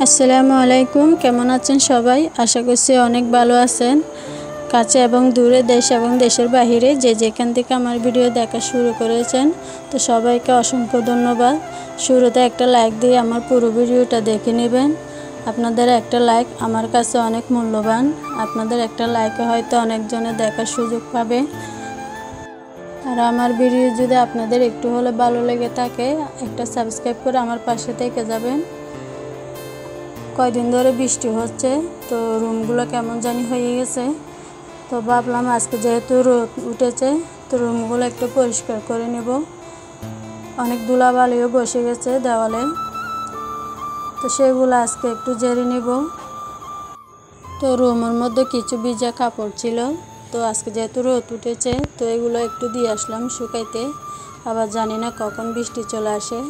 আসসালামু আলাইকুম, কেমন আছেন সবাই? আশা করছি অনেক ভালো আছেন। কাছে এবং দূরে, দেশ এবং দেশের বাহিরে যে যেখান থেকে আমার ভিডিও দেখা শুরু করেছেন, তো সবাইকে অসংখ্য ধন্যবাদ। শুরুতে একটা লাইক দিয়ে আমার পুরো ভিডিওটা দেখে নেবেন। আপনাদের একটা লাইক আমার কাছে অনেক মূল্যবান। আপনাদের একটা লাইকে হয়তো অনেকজনে দেখার সুযোগ পাবে। আর আমার ভিডিও যদি আপনাদের একটু হলে ভালো লেগে থাকে, একটা সাবস্ক্রাইব করে আমার পাশে থেকে যাবেন। কয়দিন ধরে বৃষ্টি হচ্ছে, তো রুমগুলো কেমন জানি হয়ে গেছে, তো ভাবলাম আজকে যেহেতু রোদ উঠেছে, তো রুমগুলো একটু পরিষ্কার করে নেব। অনেক ধুলাবালিও বসে গেছে দেওয়ালে, তো সেগুলো আজকে একটু ঝেড়ে নেব। তো রুমের মধ্যে কিছু ভিজা কাপড় ছিল, তো আজকে যেহেতু রোদ উঠেছে, তো এগুলো একটু দিয়ে আসলাম শুকাইতে। আবার জানি না কখন বৃষ্টি চলে আসে।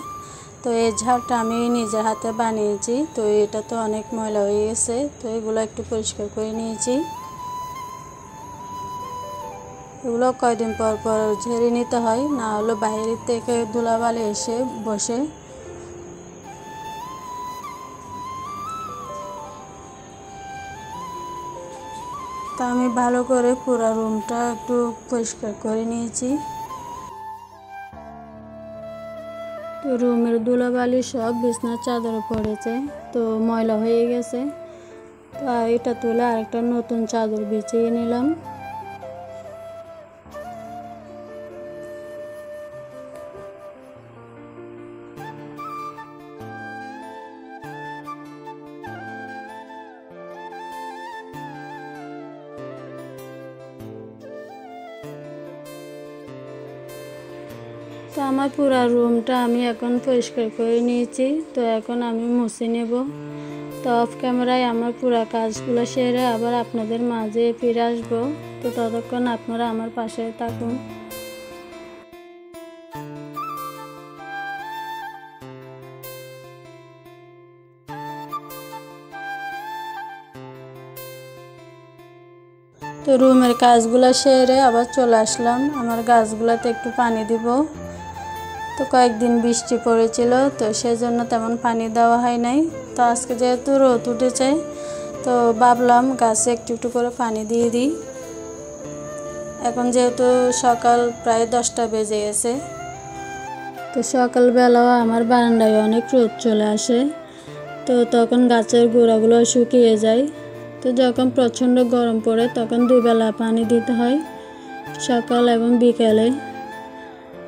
তো এই ঝাড়টা আমি নিজের হাতে বানিয়েছি, তো এটা তো অনেক ময়লা হয়ে গেছে, তো এগুলো একটু পরিষ্কার করে নিয়েছি। এগুলো কয়দিন পর পর ঝেড়ে নিতে হয়, না হলে বাইরে থেকে ধুলাবালি এসে বসে। তা আমি ভালো করে পুরো রুমটা একটু পরিষ্কার করে নিয়েছি। তো রুমের ধুলাবালি সব বিছনার চাদরে পড়েছে, তো ময়লা হয়ে গেছে। তো এটা তুলে আরেকটা নতুন চাদর বিছিয়ে নিলাম। তো আমার পুরো রুমটা আমি এখন পরিষ্কার করে নিয়েছি, তো এখন আমি মুছে নেব। তো অফ ক্যামেরায় আমার পুরো কাজগুলো সেরে আবার আপনাদের মাঝে ফিরে আসবো। তো ততক্ষণ আপনারা আমার পাশে থাকুন। তো রুমের কাজগুলো সেরে আবার চলে আসলাম। আমার গাছগুলোতে একটু পানি দিব। তো কয়েকদিন বৃষ্টি পড়েছিল, তো সেজন্য তেমন পানি দেওয়া হয় নাই। তো আজকে যেহেতু রোদ উঠেছে, তো ভাবলাম গাছে একটু একটু করে পানি দিয়ে দিই। এখন যেহেতু সকাল প্রায় 10টা বেজে গেছে, তো সকালবেলাও আমার বারান্দায় অনেক রোদ চলে আসে, তো তখন গাছের গোড়াগুলো শুকিয়ে যায়। তো যখন প্রচণ্ড গরম পড়ে তখন দুবেলা পানি দিতে হয়, সকাল এবং বিকেলে।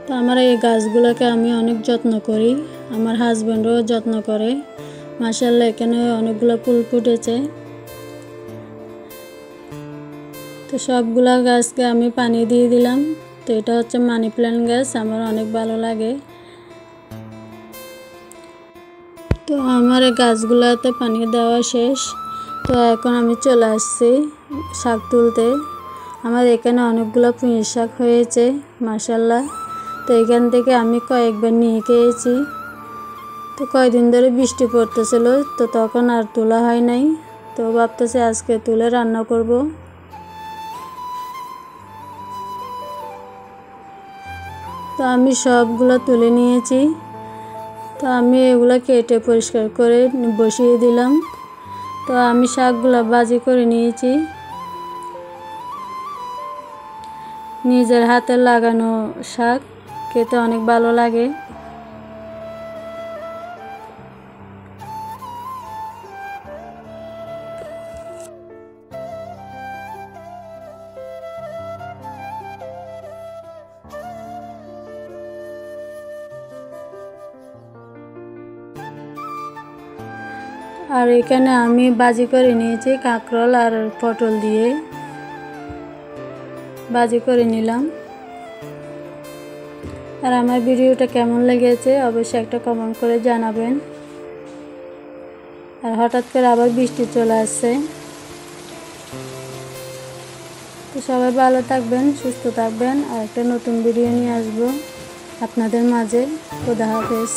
তো আমার এই গাছগুলোকে আমি অনেক যত্ন করি, আমার হাজব্যান্ডও যত্ন করে। মাশাআল্লাহ, এখানে অনেকগুলো ফুল ফুটেছে। তো সবগুলা গাছকে আমি পানি দিয়ে দিলাম। তো এটা হচ্ছে মানি প্ল্যান্ট গাছ, আমার অনেক ভালো লাগে। তো আমার গাছগুলোতে পানি দেওয়া শেষ, তো এখন আমি চলে আসছি শাক তুলতে। আমার এখানে অনেকগুলো পুঁই শাক হয়েছে মাশাআল্লাহ। তো এখান থেকে আমি কয়েকবার নিয়ে খেয়েছি। তো কয়দিন ধরে বৃষ্টি পড়তেছিল, তো তখন আর তোলা হয় নাই। তো ভাবতেছি আজকে তুলে রান্না করব। তো আমি সবগুলো তুলে নিয়েছি। তো আমি এগুলো কেটে পরিষ্কার করে বসিয়ে দিলাম। তো আমি শাকগুলো ভাজি করে নিয়েছি। নিজের হাতে লাগানো শাক খেতে অনেক ভালো লাগে। আর এখানে আমি ভাজি করে নিয়েছি কাঁকরোল আর পটল দিয়ে ভাজি করে নিলাম। আর আমার ভিডিওটা কেমন লেগেছে অবশ্যই একটা কমেন্ট করে জানাবেন। আর হঠাৎ করে আবার বৃষ্টি চলে আসছে। তো সবাই ভালো থাকবেন, সুস্থ থাকবেন। আর একটা নতুন ভিডিও নিয়ে আসবো আপনাদের মাঝে। খোদা হাফেজ।